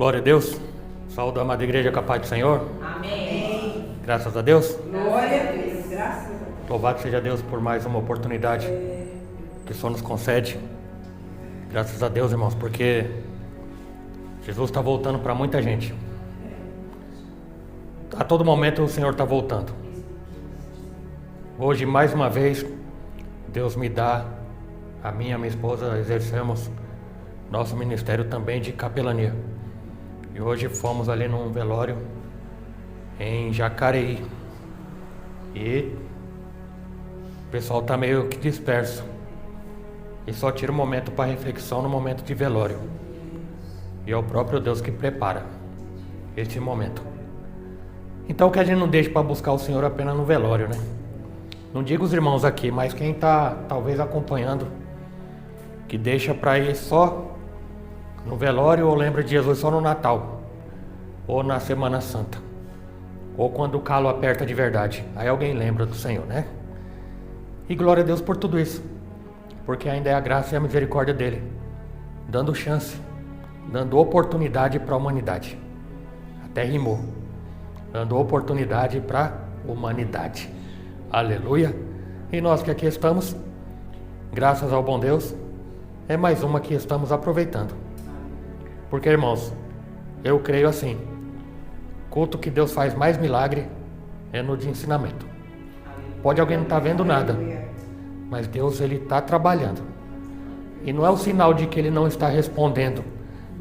Glória a Deus. Saúde a amada igreja com a paz do Senhor. Amém. Graças a Deus. Glória a Deus. Graças a Deus. Louvado seja Deus por mais uma oportunidade que o Senhor nos concede. Graças a Deus, irmãos, porque Jesus está voltando para muita gente. A todo momento o Senhor está voltando. Hoje, mais uma vez, Deus me dá, a mim e a minha esposa exercemos nosso ministério também de capelania. E hoje fomos ali num velório em Jacareí. E o pessoal está meio que disperso. E só tira um momento para reflexão no momento de velório. E é o próprio Deus que prepara este momento. Então que a gente não deixe para buscar o Senhor apenas no velório, né? Não digo os irmãos aqui, mas quem está talvez acompanhando, que deixa para ir só no velório ou lembra de Jesus só no Natal, ou na Semana Santa, ou quando o calo aperta de verdade. Aí alguém lembra do Senhor, né? E glória a Deus por tudo isso, porque ainda é a graça e a misericórdia dele, dando chance, dando oportunidade para a humanidade. Até rimou. Dando oportunidade para a humanidade. Aleluia. E nós que aqui estamos, graças ao bom Deus, é mais uma que estamos aproveitando. Porque, irmãos, eu creio assim, culto que Deus faz mais milagre é no de ensinamento. Pode alguém não estar vendo nada, mas Deus, ele está trabalhando. E não é o sinal de que ele não está respondendo,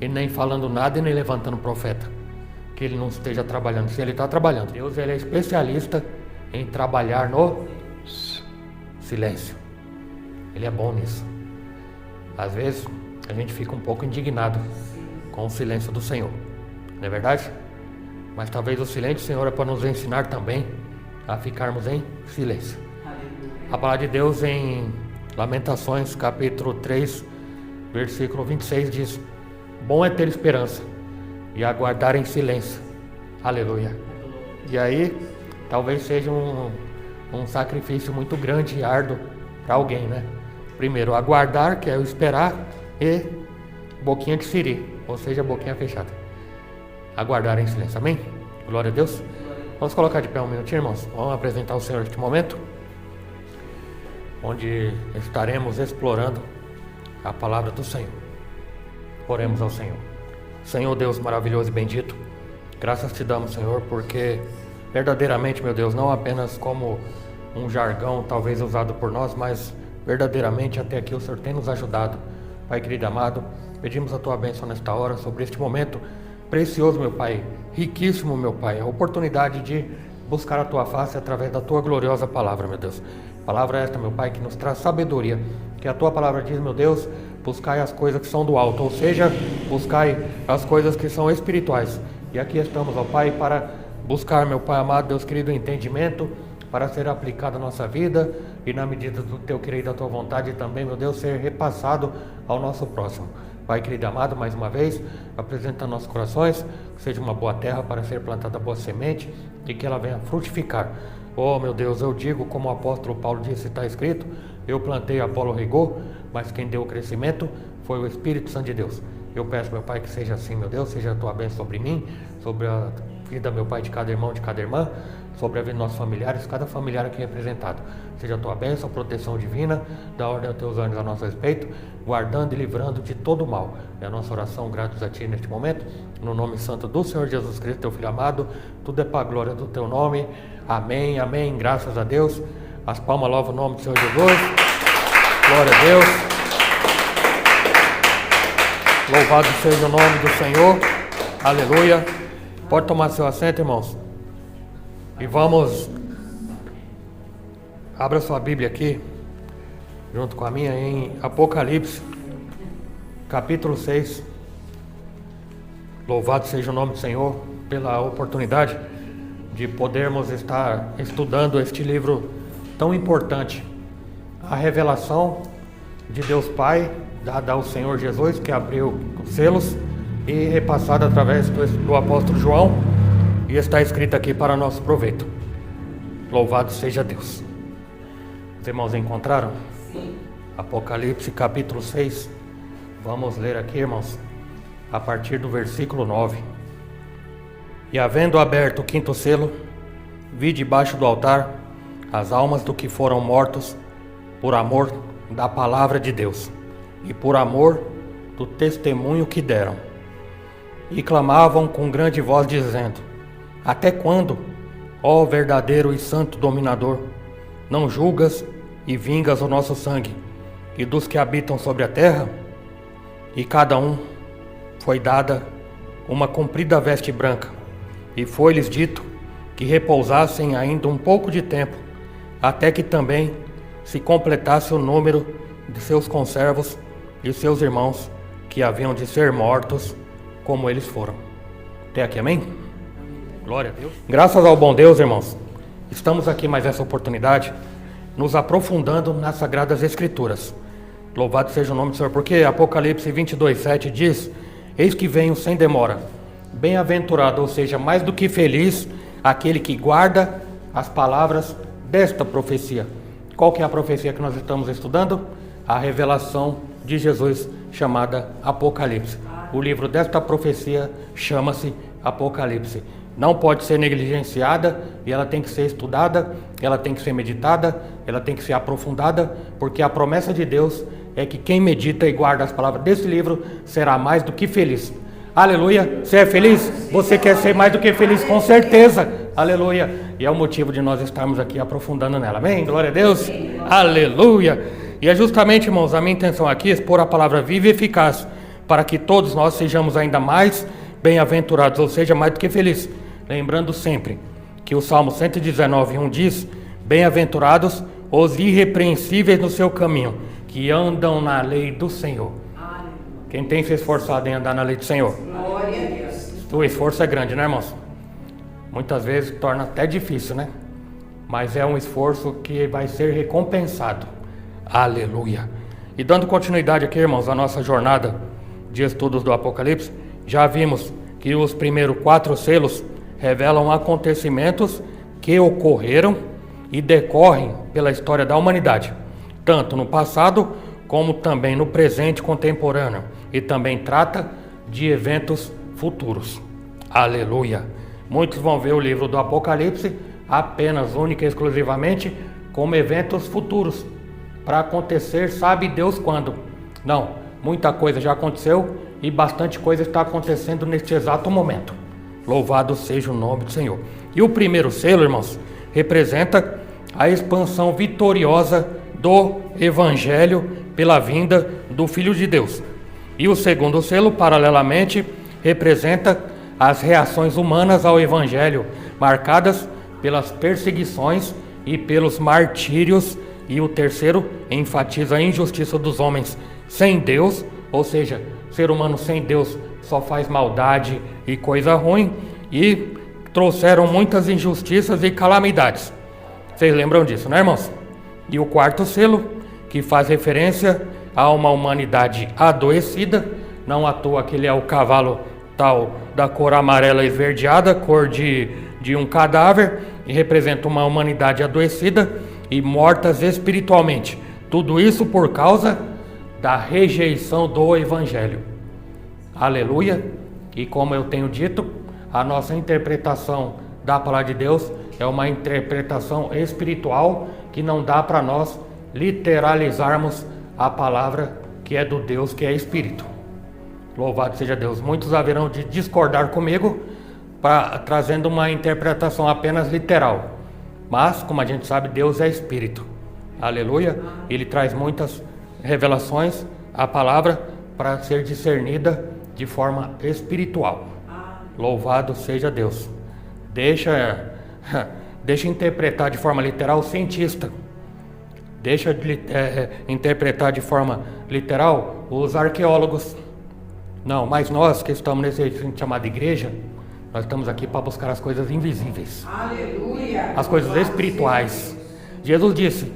e nem falando nada, e nem levantando profeta, que ele não esteja trabalhando. Se ele está trabalhando, Deus, ele é especialista em trabalhar no silêncio. Ele é bom nisso. Às vezes a gente fica um pouco indignado com o silêncio do Senhor, não é verdade? Mas talvez o silêncio do Senhor é para nos ensinar também a ficarmos em silêncio. A palavra de Deus em Lamentações capítulo 3 versículo 26 diz: bom é ter esperança e aguardar em silêncio. Aleluia. E aí talvez seja um sacrifício muito grande e árduo para alguém, né? Primeiro aguardar, que é o esperar, e boquinha de siri, ou seja, boquinha fechada. Aguardar em silêncio, amém? Glória a Deus. Vamos colocar de pé um minutinho, irmãos. Vamos apresentar o Senhor neste momento, onde estaremos explorando a palavra do Senhor. Oremos ao Senhor. Senhor Deus maravilhoso e bendito, graças te damos, Senhor, porque verdadeiramente, meu Deus, não apenas como um jargão talvez usado por nós, mas verdadeiramente até aqui o Senhor tem nos ajudado. Pai querido amado, pedimos a tua bênção nesta hora sobre este momento precioso, meu Pai, riquíssimo, meu Pai, a oportunidade de buscar a tua face através da tua gloriosa palavra, meu Deus. Palavra esta, meu Pai, que nos traz sabedoria, que a tua palavra diz, meu Deus, buscai as coisas que são do alto, ou seja, buscai as coisas que são espirituais. E aqui estamos, ó Pai, para buscar, meu Pai amado, Deus querido, entendimento, para ser aplicado à nossa vida e na medida do teu querer e da tua vontade também, meu Deus, ser repassado ao nosso próximo. Pai querido amado, mais uma vez, apresenta nossos corações, que seja uma boa terra para ser plantada boa semente e que ela venha frutificar. Oh meu Deus, eu digo como o apóstolo Paulo disse, está escrito: eu plantei, Apolo regou, mas quem deu o crescimento foi o Espírito Santo de Deus. Eu peço, meu Pai, que seja assim, meu Deus, seja a tua bênção sobre mim, sobre a vida, meu Pai, de cada irmão, de cada irmã, sobre a vida dos nossos familiares, cada familiar aqui representado. Seja a tua bênção, proteção divina, dá ordem aos teus anjos a nosso respeito, guardando e livrando de todo o mal. É a nossa oração, gratos a ti neste momento, no nome santo do Senhor Jesus Cristo, teu Filho amado, tudo é para a glória do teu nome. Amém, amém, graças a Deus. As palmas louvam o nome do Senhor Jesus. Glória a Deus. Louvado seja o nome do Senhor. Aleluia. Pode tomar seu assento, irmãos. E vamos, abra sua Bíblia aqui, junto com a minha, em Apocalipse, capítulo 6. Louvado seja o nome do Senhor pela oportunidade de podermos estar estudando este livro tão importante. A revelação de Deus Pai, dada ao Senhor Jesus, que abriu os selos e repassada através do apóstolo João, e está escrito aqui para nosso proveito. Louvado seja Deus. Os irmãos encontraram? Sim. Apocalipse capítulo 6. Vamos ler aqui, irmãos, a partir do versículo 9. E havendo aberto o quinto selo, vi debaixo do altar as almas do que foram mortos por amor da palavra de Deus e por amor do testemunho que deram. E clamavam com grande voz, dizendo: Até quando, ó verdadeiro e santo dominador, não julgas e vingas o nosso sangue e dos que habitam sobre a terra? E cada um foi dada uma comprida veste branca, e foi-lhes dito que repousassem ainda um pouco de tempo, até que também se completasse o número de seus conservos e seus irmãos, que haviam de ser mortos como eles foram. Até aqui, amém? Glória a Deus. Graças ao bom Deus, irmãos, estamos aqui mais essa oportunidade, nos aprofundando nas Sagradas Escrituras. Louvado seja o nome do Senhor, porque Apocalipse 22:7 diz: Eis que venho sem demora. Bem-aventurado, ou seja, mais do que feliz, aquele que guarda as palavras desta profecia. Qual que é a profecia que nós estamos estudando? A revelação de Jesus, chamada Apocalipse. O livro desta profecia chama-se Apocalipse. Não pode ser negligenciada, e ela tem que ser estudada, ela tem que ser meditada, ela tem que ser aprofundada, porque a promessa de Deus é que quem medita e guarda as palavras desse livro será mais do que feliz. Aleluia! Você é feliz? Você quer ser mais do que feliz? Com certeza! Aleluia! E é o motivo de nós estarmos aqui aprofundando nela. Amém? Glória a Deus! Aleluia! E é justamente, irmãos, a minha intenção aqui é expor a palavra viva e eficaz, para que todos nós sejamos ainda mais bem-aventurados, ou seja, mais do que felizes. Lembrando sempre que o Salmo 119:1 diz: Bem-aventurados os irrepreensíveis no seu caminho, que andam na lei do Senhor. Quem tem se esforçado em andar na lei do Senhor? Glória a Deus. O esforço é grande, né, irmãos? Muitas vezes torna até difícil, né? Mas é um esforço que vai ser recompensado. Aleluia! E dando continuidade aqui, irmãos, à nossa jornada de estudos do Apocalipse, já vimos que os primeiros 4 selos revelam acontecimentos que ocorreram e decorrem pela história da humanidade, tanto no passado como também no presente contemporâneo, e também trata de eventos futuros. Aleluia! Muitos vão ver o livro do Apocalipse apenas, única e exclusivamente, como eventos futuros, para acontecer sabe Deus quando. Não, muita coisa já aconteceu e bastante coisa está acontecendo neste exato momento. Louvado seja o nome do Senhor. E o primeiro selo, irmãos, representa a expansão vitoriosa do Evangelho pela vinda do Filho de Deus. E o segundo selo, paralelamente, representa as reações humanas ao Evangelho, marcadas pelas perseguições e pelos martírios. E o terceiro enfatiza a injustiça dos homens sem Deus, ou seja, ser humano sem Deus só faz maldade e coisa ruim, e trouxeram muitas injustiças e calamidades. Vocês lembram disso, né, irmãos? E o quarto selo, que faz referência a uma humanidade adoecida, não à toa que ele é o cavalo tal da cor amarela esverdeada, cor de um cadáver, e representa uma humanidade adoecida e mortas espiritualmente. Tudo isso por causa da rejeição do Evangelho. Aleluia! E como eu tenho dito, a nossa interpretação da palavra de Deus é uma interpretação espiritual, que não dá para nós literalizarmos a palavra que é do Deus que é Espírito. Louvado seja Deus. Muitos haverão de discordar comigo, trazendo uma interpretação apenas literal. Mas, como a gente sabe, Deus é Espírito. Aleluia! Ele traz muitas revelações, a palavra, para ser discernida de forma espiritual. Louvado seja Deus. Deixa interpretar de forma literal o cientista. Deixa interpretar de forma literal os arqueólogos. Não, mas nós que estamos nesse chamado igreja, nós estamos aqui para buscar as coisas invisíveis. Aleluia. As coisas espirituais. Jesus disse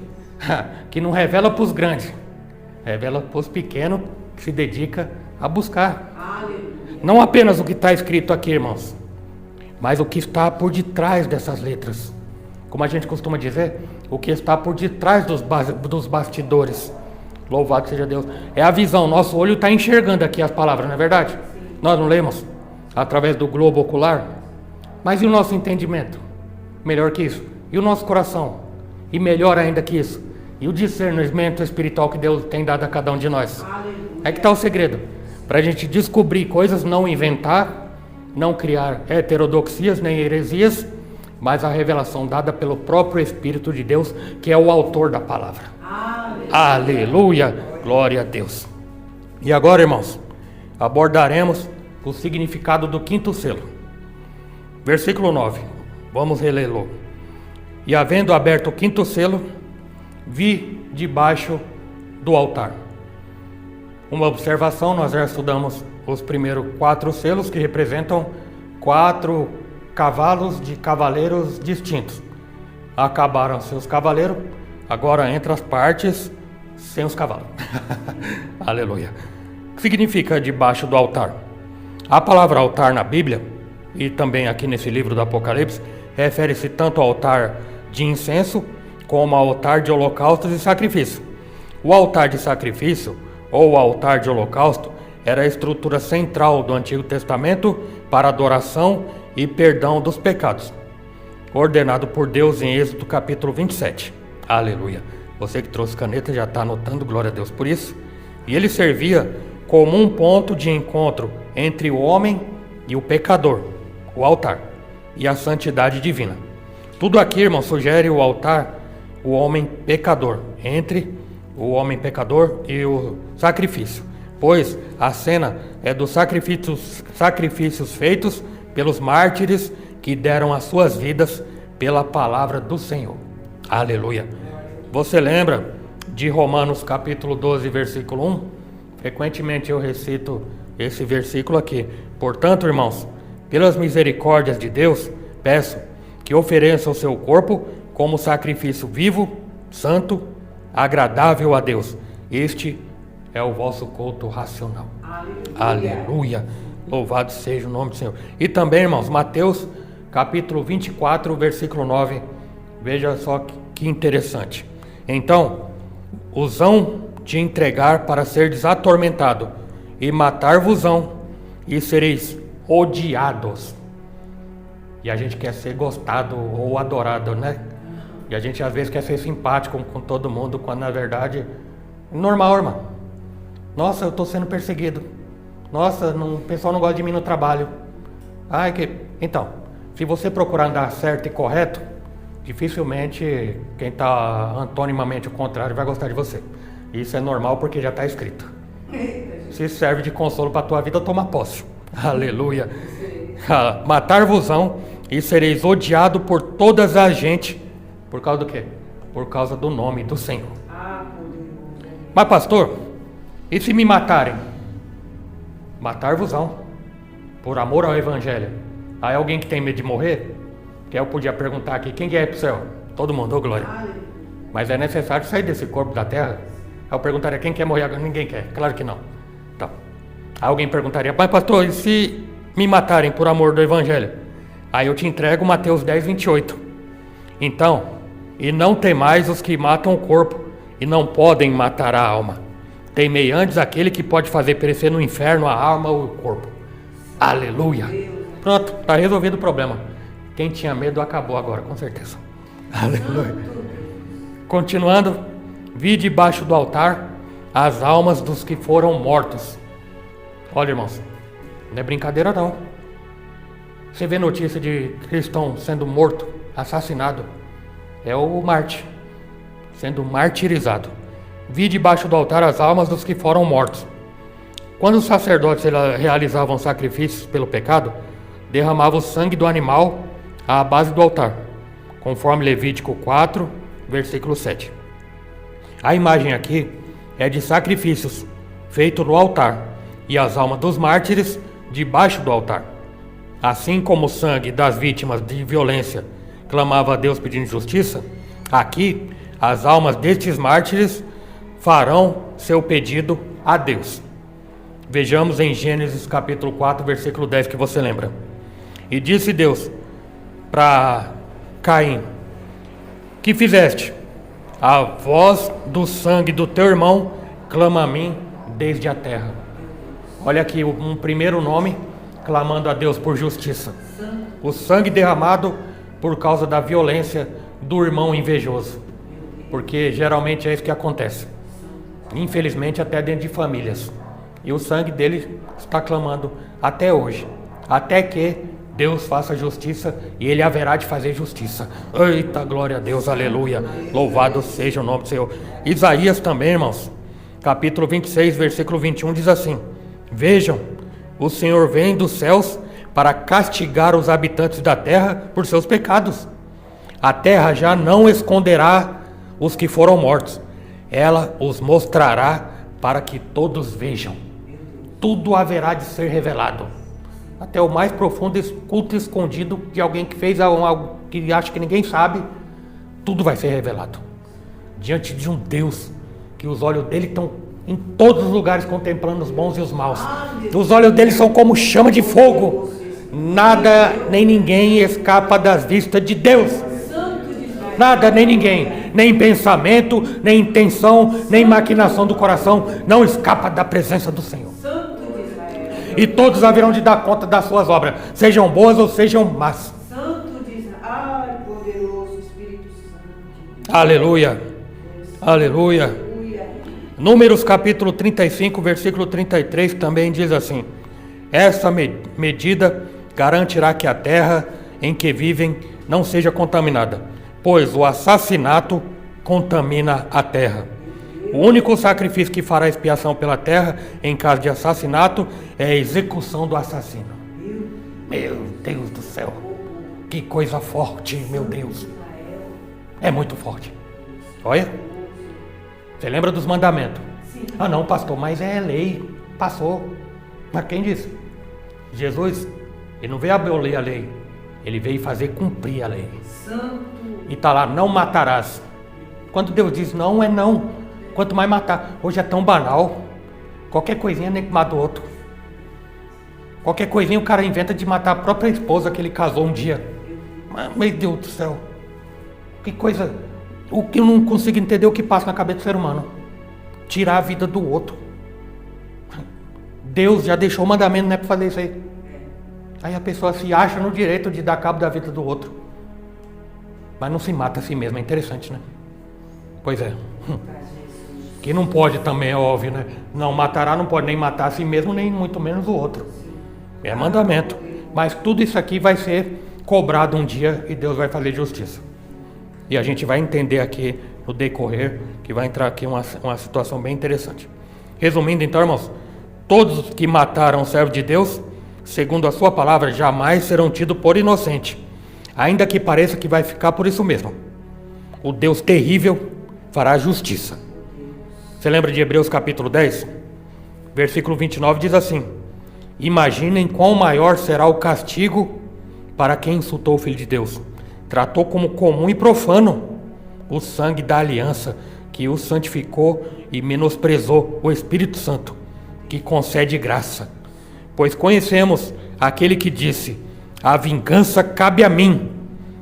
que não revela para os grandes, revela para os pequenos, que se dedica a buscar. Aleluia. Não apenas o que está escrito aqui, irmãos, mas o que está por detrás dessas letras. Como a gente costuma dizer, o que está por detrás dos bastidores. Louvado seja Deus. É a visão, nosso olho está enxergando aqui as palavras, não é verdade? Nós não lemos através do globo ocular? Mas e o nosso entendimento? Melhor que isso. E o nosso coração? E melhor ainda que isso. E o discernimento espiritual que Deus tem dado a cada um de nós. Aleluia. É que está o segredo. Para a gente descobrir coisas, não inventar, não criar heterodoxias nem heresias, mas a revelação dada pelo próprio Espírito de Deus, que é o autor da palavra. Aleluia! Glória a Deus. E agora, irmãos, abordaremos o significado do quinto selo. Versículo 9. Vamos relê-lo. E havendo aberto o quinto selo, vi debaixo do altar. Uma observação, nós já estudamos os primeiros 4 selos, que representam 4 cavalos de cavaleiros distintos. Acabaram seus cavaleiros, agora entra as partes sem os cavalos. Aleluia. O que significa debaixo do altar? A palavra altar na Bíblia, e também aqui nesse livro do Apocalipse, refere-se tanto ao altar de incenso, como ao altar de holocaustos e sacrifício. O altar de sacrifício, ou o altar de holocausto, era a estrutura central do Antigo Testamento para adoração e perdão dos pecados, ordenado por Deus em Êxodo capítulo 27. Aleluia. Você que trouxe caneta já está anotando, glória a Deus por isso. E ele servia como um ponto de encontro entre o homem e o pecador, o altar, e a santidade divina. Tudo aqui, irmão, sugere o altar, o homem pecador, entre o homem pecador e o sacrifício, pois a cena é dos sacrifícios feitos pelos mártires que deram as suas vidas pela palavra do Senhor. Aleluia. Você lembra de Romanos capítulo 12, versículo 1? Frequentemente eu recito esse versículo aqui. Portanto, irmãos, pelas misericórdias de Deus, peço que ofereçam o seu corpo como sacrifício vivo, santo, agradável a Deus. Este é o vosso culto racional. Aleluia. Louvado seja o nome do Senhor. E também, irmãos, Mateus capítulo 24, versículo 9. Veja só que interessante. Então, os hão de entregar para serdes atormentado, e matar-vos-ão, e sereis odiados. E a gente quer ser gostado ou adorado, né? E a gente às vezes quer ser simpático com todo mundo, quando na verdade é normal, irmão. Nossa, eu estou sendo perseguido. Nossa, o pessoal não gosta de mim no trabalho. Então, se você procurar andar certo e correto, dificilmente quem está antonimamente o contrário vai gostar de você. Isso é normal porque já está escrito. Se serve de consolo para a tua vida, toma posse. Aleluia. Matar-vos-ão e sereis odiado por todas as gente. Por causa do quê? Por causa do nome do Senhor. Mas pastor, e se me matarem? Matar-vos-ão, por amor ao Evangelho. Aí alguém que tem medo de morrer, que eu podia perguntar aqui, quem quer ir para o céu? Todo mundo, ô glória. Mas é necessário sair desse corpo da terra. Aí eu perguntaria, quem quer morrer agora? Ninguém quer, claro que não. Então, aí alguém perguntaria, mas pastor, e se me matarem por amor do Evangelho? Aí eu te entrego Mateus 10, 28. Então, e não temais os que matam o corpo, e não podem matar a alma. Temei antes aquele que pode fazer perecer no inferno a alma ou o corpo. Aleluia. Pronto, está resolvido o problema. Quem tinha medo acabou agora, com certeza. Aleluia. Continuando, vi debaixo do altar as almas dos que foram mortos. Olha, irmãos, não é brincadeira não. Você vê notícia de cristão sendo morto, assassinado, é o Marte, sendo martirizado. Vi debaixo do altar as almas dos que foram mortos. Quando os sacerdotes realizavam sacrifícios pelo pecado, derramavam o sangue do animal à base do altar, conforme Levítico 4, versículo 7. A imagem aqui é de sacrifícios feitos no altar e as almas dos mártires debaixo do altar. Assim como o sangue das vítimas de violência clamava a Deus pedindo justiça, aqui as almas destes mártires farão seu pedido a Deus. Vejamos em Gênesis capítulo 4, versículo 10, que você lembra. E disse Deus para Caim: que fizeste? A voz do sangue do teu irmão clama a mim desde a terra. Olha aqui, um primeiro nome, clamando a Deus por justiça. O sangue derramado por causa da violência do irmão invejoso. Porque geralmente é isso que acontece. Infelizmente até dentro de famílias. E o sangue dele está clamando até hoje. Até que Deus faça justiça e Ele haverá de fazer justiça. Eita, glória a Deus, aleluia. Louvado seja o nome do Senhor. Isaías também, irmãos. Capítulo 26, versículo 21 diz assim: Vejam, o Senhor vem dos céus para castigar os habitantes da terra por seus pecados. A terra já não esconderá os que foram mortos. Ela os mostrará para que todos vejam. Tudo haverá de ser revelado. Até o mais profundo culto escondido de alguém que fez algo que acha que ninguém sabe, tudo vai ser revelado. Diante de um Deus que os olhos dele estão em todos os lugares contemplando os bons e os maus. Os olhos dele são como chama de fogo. Nada nem ninguém escapa das vistas de Deus. Nada nem ninguém, nem pensamento, nem intenção, nem maquinação do coração não escapa da presença do Senhor. E todos haverão de dar conta das suas obras, sejam boas ou sejam más. Santo de Israel. Ai, poderoso Espírito Santo. Aleluia. Aleluia. Números capítulo 35, versículo 33 também diz assim: Essa medida garantirá que a terra em que vivem não seja contaminada, pois o assassinato contamina a terra. O único sacrifício que fará expiação pela terra em caso de assassinato é a execução do assassino. Meu Deus do céu, que coisa forte, meu Deus. É muito forte. Olha, você lembra dos mandamentos? Sim. Ah não, pastor, mas é lei, passou. Mas quem disse? Jesus, ele não veio abolir a lei, ele veio fazer cumprir a lei. Santo. E está lá, não matarás. Quando Deus diz não, é não. Quanto mais matar. Hoje é tão banal. Qualquer coisinha nem que mata o outro. Qualquer coisinha o cara inventa de matar a própria esposa que ele casou um dia. Mas, meu Deus do céu. Que coisa. O que eu não consigo entender o que passa na cabeça do ser humano. Tirar a vida do outro. Deus já deixou o mandamento, não é para fazer isso aí. Aí a pessoa se acha no direito de dar cabo da vida do outro. Mas não se mata a si mesmo, é interessante, né? Pois é. Que não pode também, é óbvio, né? Não matará, não pode nem matar a si mesmo, nem muito menos o outro. É mandamento. Mas tudo isso aqui vai ser cobrado um dia e Deus vai fazer justiça. E a gente vai entender aqui no decorrer que vai entrar aqui uma situação bem interessante. Resumindo então, irmãos, todos os que mataram o servo de Deus, segundo a sua palavra, jamais serão tidos por inocente, ainda que pareça que vai ficar por isso mesmo. O Deus terrível fará justiça. Você lembra de Hebreus capítulo 10? Versículo 29 diz assim: Imaginem quão maior será o castigo para quem insultou o Filho de Deus. Tratou como comum e profano o sangue da aliança que o santificou e menosprezou o Espírito Santo, que concede graça. Pois conhecemos aquele que disse: A vingança cabe a mim,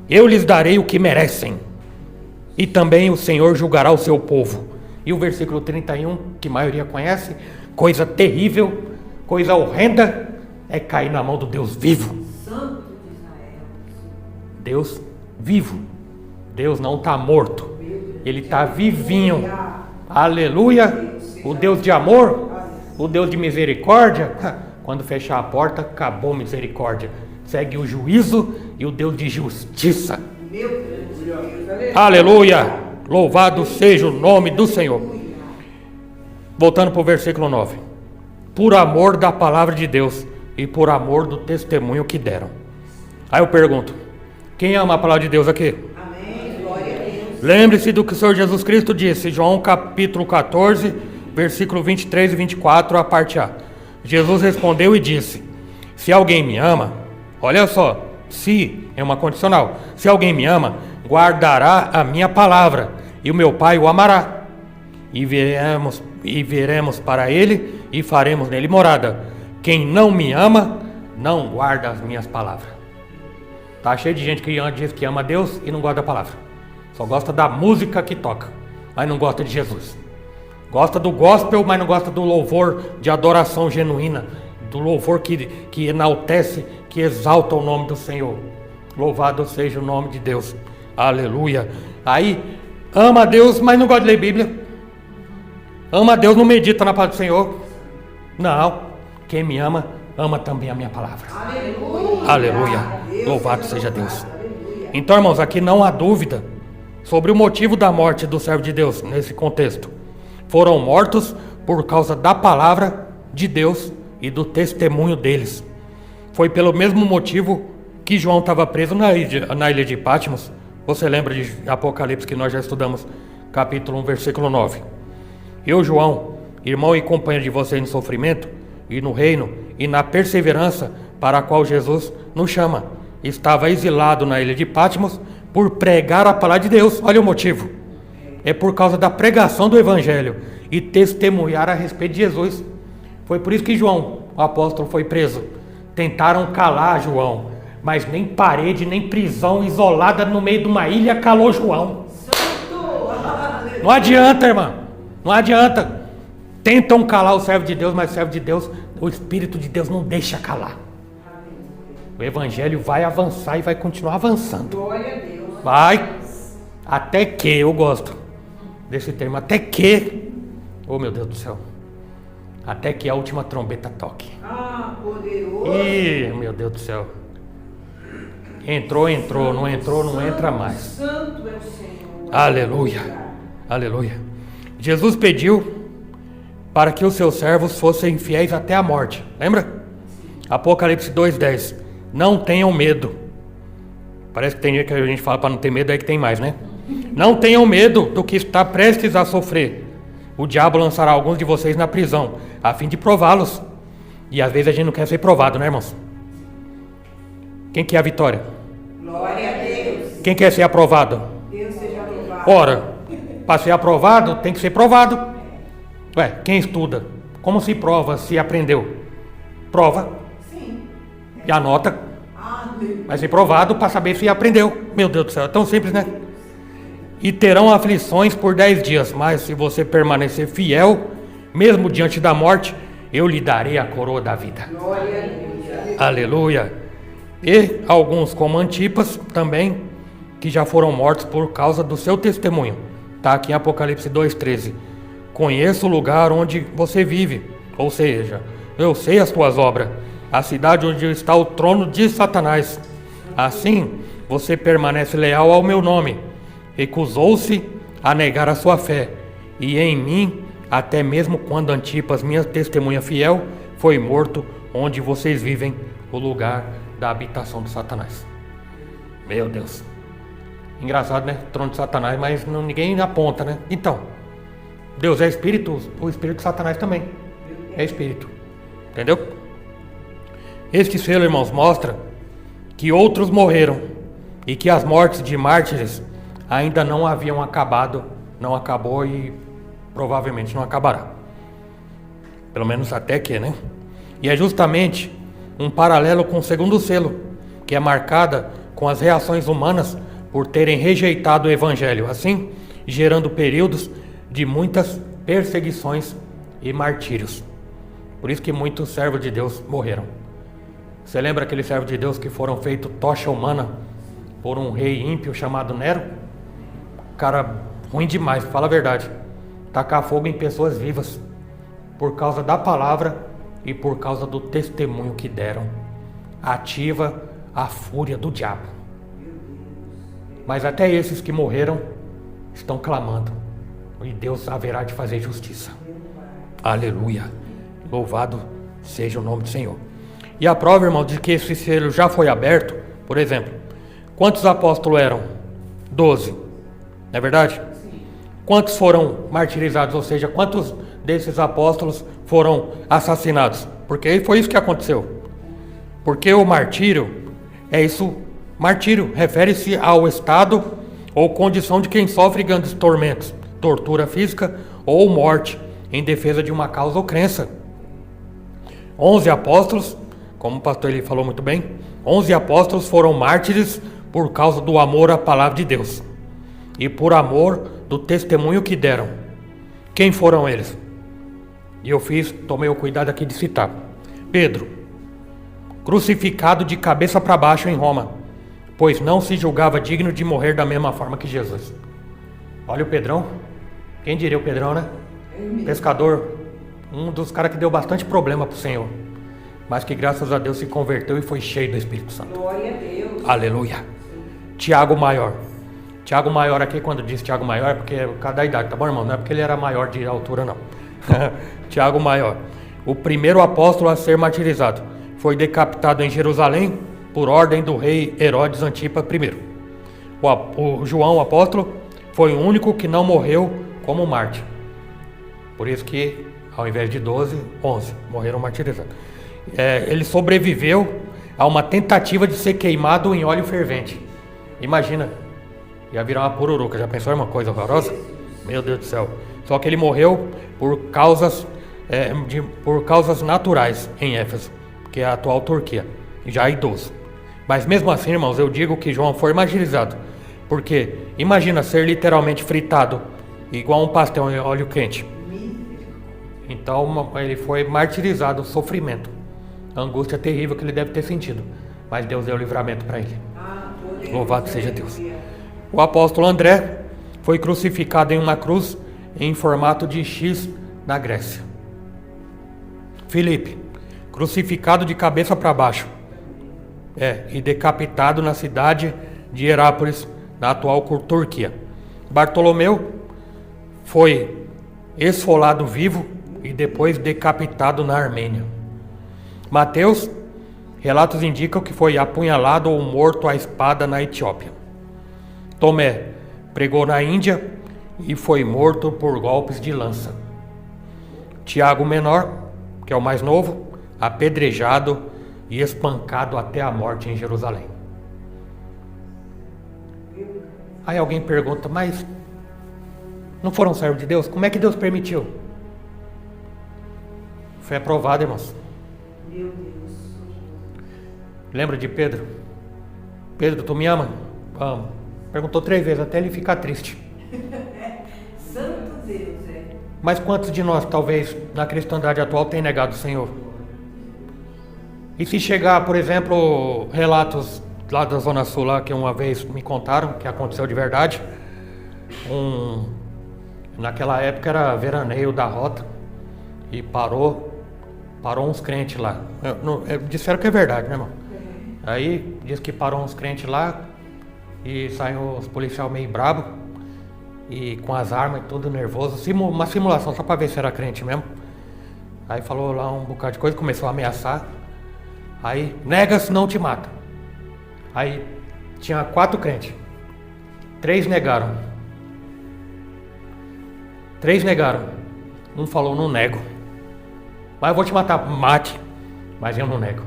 eu lhes darei o que merecem. E também o Senhor julgará o seu povo. E o versículo 31, que a maioria conhece: coisa terrível, coisa horrenda é cair na mão do Deus vivo. Santo de Israel. Deus vivo. Deus não está morto, Ele está vivinho. Aleluia. O Deus de amor, o Deus de misericórdia. Quando fechar a porta, acabou a misericórdia. Segue o juízo e o Deus de justiça. Meu Deus. Aleluia. Louvado seja o nome do Senhor. Voltando para o versículo 9. Por amor da palavra de Deus e por amor do testemunho que deram. Aí eu pergunto: quem ama a palavra de Deus aqui? Amém. Glória a Deus. Lembre-se do que o Senhor Jesus Cristo disse, João capítulo 14, versículo 23 e 24, a parte A. Jesus respondeu e disse: Se alguém me ama, olha só, se é uma condicional, se alguém me ama, guardará a minha palavra, e o meu Pai o amará, e viremos para ele, e faremos nele morada. Quem não me ama, não guarda as minhas palavras. Tá cheio de gente que diz que ama Deus e não gosta da palavra. Só gosta da música que toca, mas não gosta de Jesus. Gosta do gospel, mas não gosta do louvor de adoração genuína, do louvor que enaltece, que exalta o nome do Senhor. Louvado seja o nome de Deus. Aleluia. Aí, ama a Deus, mas não gosta de ler Bíblia. Ama a Deus, não medita na palavra do Senhor. Não. Quem me ama, ama também a minha palavra. Aleluia. Aleluia. Louvado seja Deus. Então, irmãos, aqui não há dúvida sobre o motivo da morte do servo de Deus nesse contexto. Foram mortos por causa da palavra de Deus e do testemunho deles. Foi pelo mesmo motivo que João estava preso na ilha de Patmos. Você lembra de Apocalipse que nós já estudamos, capítulo 1, versículo 9. Eu, João, irmão e companheiro de vocês no sofrimento e no reino e na perseverança para a qual Jesus nos chama, estava exilado na ilha de Patmos por pregar a palavra de Deus. Olha o motivo. É por causa da pregação do Evangelho e testemunhar a respeito de Jesus. Foi por isso que João, o apóstolo, foi preso. Tentaram calar João, mas nem parede, nem prisão isolada no meio de uma ilha calou João. Não adianta, irmão. Não adianta. Tentam calar o servo de Deus, mas o servo de Deus, o Espírito de Deus não deixa calar. O Evangelho vai avançar e vai continuar avançando. Glória a Deus. Vai. Até que, eu gosto desse termo, até que, oh meu Deus do céu, até que a última trombeta toque. Ah, poderoso. Ih, meu Deus do céu. Entrou, não entrou, não entra mais. Santo é o Senhor. Aleluia. Aleluia. Jesus pediu para que os seus servos fossem fiéis até a morte. Lembra? Apocalipse 2:10. Não tenham medo. Parece que tem dia que a gente fala para não ter medo, aí que tem mais, né? Não tenham medo do que está prestes a sofrer. O diabo lançará alguns de vocês na prisão, a fim de prová-los. E às vezes a gente não quer ser provado, né, irmãos? Quem quer a vitória? Glória a Deus. Quem quer ser aprovado? Deus seja aprovado. Ora, para ser aprovado, tem que ser provado. Ué, quem estuda? Como se prova se aprendeu? Prova. Sim. E anota. Aleluia. Vai ser provado para saber se aprendeu. Meu Deus do céu, é tão simples, né? E terão aflições por 10 dias, mas se você permanecer fiel, mesmo diante da morte, eu lhe darei a coroa da vida. Glória a Deus. Aleluia. E alguns, como Antipas, também, que já foram mortos por causa do seu testemunho. Está aqui em Apocalipse 2:13. Conheço o lugar onde você vive, ou seja, eu sei as tuas obras, a cidade onde está o trono de Satanás. Assim, você permanece leal ao meu nome. Recusou-se a negar a sua fé, e em mim, até mesmo quando Antipas, minha testemunha fiel, foi morto onde vocês vivem, o lugar da habitação de Satanás. Meu Deus. Engraçado, né? Trono de Satanás, mas ninguém aponta, né? Então, Deus é espírito, o espírito de Satanás também é espírito. Entendeu? Este selo, irmãos, mostra que outros morreram e que as mortes de mártires ainda não haviam acabado, não acabou e provavelmente não acabará. Pelo menos até que, né? E é justamente um paralelo com o segundo selo, que é marcada com as reações humanas por terem rejeitado o Evangelho, assim gerando períodos de muitas perseguições e martírios. Por isso que muitos servos de Deus morreram. Você lembra aquele servo de Deus que foram feitos tocha humana por um rei ímpio chamado Nero? Cara ruim demais, fala a verdade. Tacar fogo em pessoas vivas por causa da palavra e por causa do testemunho que deram. Ativa a fúria do diabo. Mas até esses que morreram estão clamando, e Deus haverá de fazer justiça. Aleluia. Louvado seja o nome do Senhor. E a prova, irmão, de que esse selo já foi aberto, por exemplo, quantos apóstolos eram? 12. Não é verdade? Quantos foram martirizados? Ou seja, quantos desses apóstolos foram assassinados? Porque foi isso que aconteceu. Porque o martírio é isso. Martírio refere-se ao estado ou condição de quem sofre grandes tormentos, tortura física ou morte em defesa de uma causa ou crença. 11 apóstolos, como o pastor ele falou muito bem, 11 apóstolos foram mártires por causa do amor à palavra de Deus e por amor do testemunho que deram. Quem foram eles? E eu tomei o cuidado aqui de citar. Pedro, crucificado de cabeça para baixo em Roma, pois não se julgava digno de morrer da mesma forma que Jesus. Olha o Pedrão. Quem diria o Pedrão, né? Pescador. Um dos caras que deu bastante problema pro Senhor. Mas que graças a Deus se converteu e foi cheio do Espírito Santo. Glória a Deus. Aleluia. Tiago Maior. Tiago Maior aqui, quando diz Tiago Maior, é porque cada idade, tá bom, irmão? Não é porque ele era maior de altura, não. Tiago Maior. O primeiro apóstolo a ser martirizado. Foi decapitado em Jerusalém por ordem do rei Herodes Antipa I. O João, o apóstolo, foi o único que não morreu como mártir. Por isso que, ao invés de 12, 11 morreram martirizados. Ele sobreviveu a uma tentativa de ser queimado em óleo fervente. Imagina, ia virar uma pururuca. Já pensou em uma coisa horrorosa? Meu Deus do céu. Só que ele morreu por causas naturais em Éfeso, que é a atual Turquia, já idoso. Mas mesmo assim, irmãos, eu digo que João foi martirizado, porque imagina ser literalmente fritado, igual um pastel em óleo quente. Então ele foi martirizado, sofrimento, angústia terrível que ele deve ter sentido, mas Deus deu livramento para ele. Louvado seja Deus. O apóstolo André foi crucificado em uma cruz em formato de X na Grécia. Filipe, crucificado de cabeça para baixo, e decapitado na cidade de Herápolis, na atual Turquia. Bartolomeu foi esfolado vivo e depois decapitado na Armênia. Mateus, relatos indicam que foi apunhalado ou morto à espada na Etiópia. Tomé pregou na Índia e foi morto por golpes de lança. Tiago Menor, que é o mais novo, apedrejado e espancado até a morte em Jerusalém. Aí alguém pergunta, mas não foram servos de Deus? Como é que Deus permitiu? Foi aprovado, irmãos. Meu Deus. Lembra de Pedro? Pedro, tu me ama? Amo. Perguntou 3 vezes até ele ficar triste. Santo Deus, Mas quantos de nós, talvez, na cristandade atual, tem negado o Senhor? E se chegar, por exemplo, relatos lá da Zona Sul, lá, que uma vez me contaram, que aconteceu de verdade, naquela época era veraneio da rota, e parou uns crentes lá. Disseram que é verdade, né, irmão? Aí diz que parou uns crentes lá, e saiu os policiais meio brabo, e com as armas e tudo nervoso, uma simulação só para ver se era crente mesmo. Aí falou lá um bocado de coisa, começou a ameaçar. Aí, nega senão te mata. Aí tinha 4 crentes, 3 negaram. Um falou, não nego. Mas eu vou te matar, mate, mas eu não nego.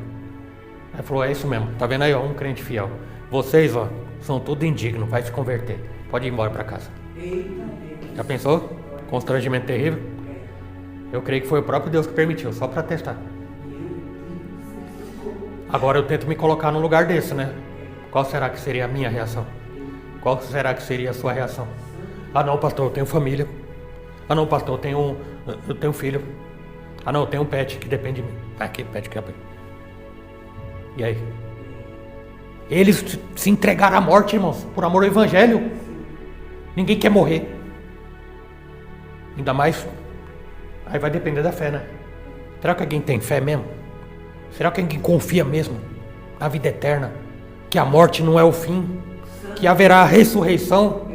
Aí falou, é isso mesmo, tá vendo aí, ó, um crente fiel. Vocês, ó, são tudo indignos, vai se converter. Pode ir embora para casa. Já pensou? Constrangimento terrível. Eu creio que foi o próprio Deus que permitiu, só para testar. Agora eu tento me colocar num lugar desse, né? Qual será que seria a minha reação? Qual será que seria a sua reação? Ah não, pastor, eu tenho família. Ah não, pastor, eu tenho filho. Ah não, eu tenho um pet que depende de mim. Que pet que é? E aí? Eles se entregaram à morte, irmãos, por amor ao evangelho. Ninguém quer morrer. Ainda mais, aí vai depender da fé, né? Será que alguém tem fé mesmo? Será que alguém confia mesmo na vida eterna? Que a morte não é o fim? Que haverá ressurreição?